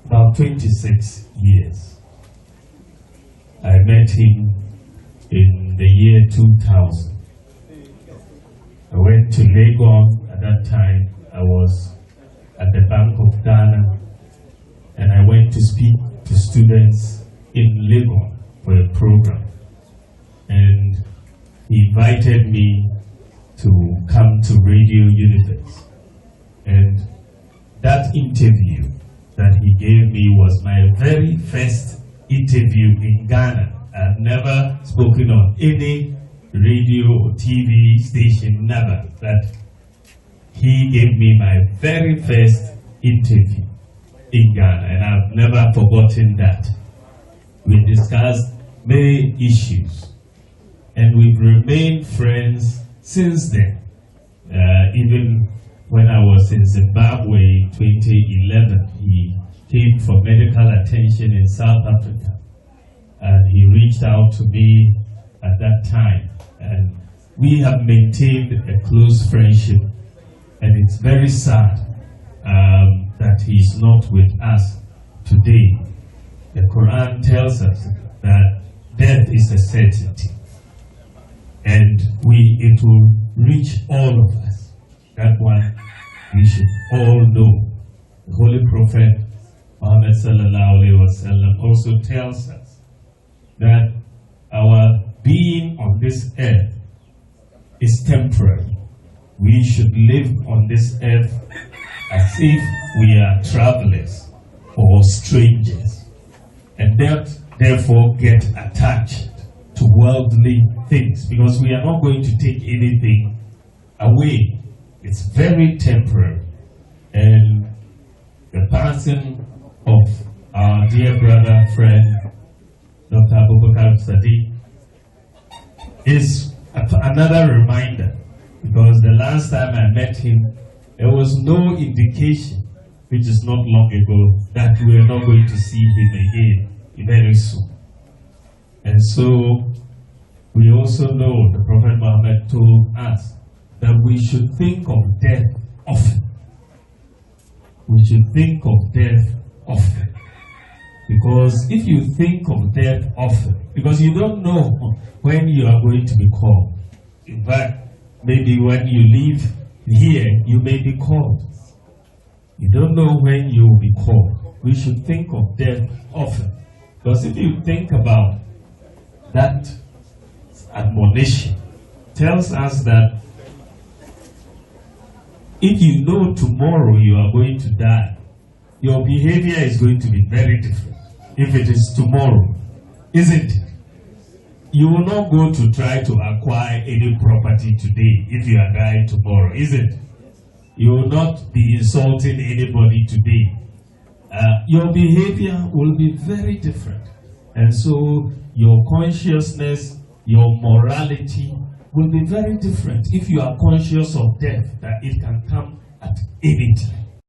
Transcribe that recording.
about 26 years. I met him in the year 2000. I went to Lagos. At that time, I was at the Bank of Ghana, and I went to speak to students in Lagos for a program. And he invited me to come to Radio Universe. And that interview that he gave me was my very first interview in Ghana. I've never spoken on any radio or TV station, never. That he gave me my very first interview in Ghana, and I've never forgotten that. We discussed many issues, and we've remained friends since then. Even when I was in Zimbabwe in 2011, he came for medical attention in South Africa, and he reached out to me at that time, and we have maintained a close friendship, and it's very sad that he's not with us today. The Quran tells us that death is a certainty, and it will reach all of us. That one we should all know. The Holy Prophet Muhammad sallallahu alaihi wasallam also tells us that our being on this earth is temporary. We should live on this earth as if we are travelers or strangers, and therefore get attached to worldly things, because we are not going to take anything away. It's very temporary. And the passing of our dear brother, friend, Dr. Abubakar Siddique, is another reminder, because the last time I met him, there was no indication, which is not long ago, that we are not going to see him again very soon. And so we also know the Prophet Muhammad told us that we should think of death often. We should think of death often. Because if you think of death often, because you don't know when you are going to be called. In fact, maybe when you leave here, you may be called. You don't know when you will be called. We should think of death often. Because if you think about that admonition, tells us that if you know tomorrow you are going to die, your behavior is going to be very different. If it is tomorrow, isn't it? You will not go to try to acquire any property today if you are dying tomorrow, is it? You will not be insulting anybody today. Your behavior will be very different. And so your consciousness, your morality will be very different if you are conscious of death, that it can come at any time.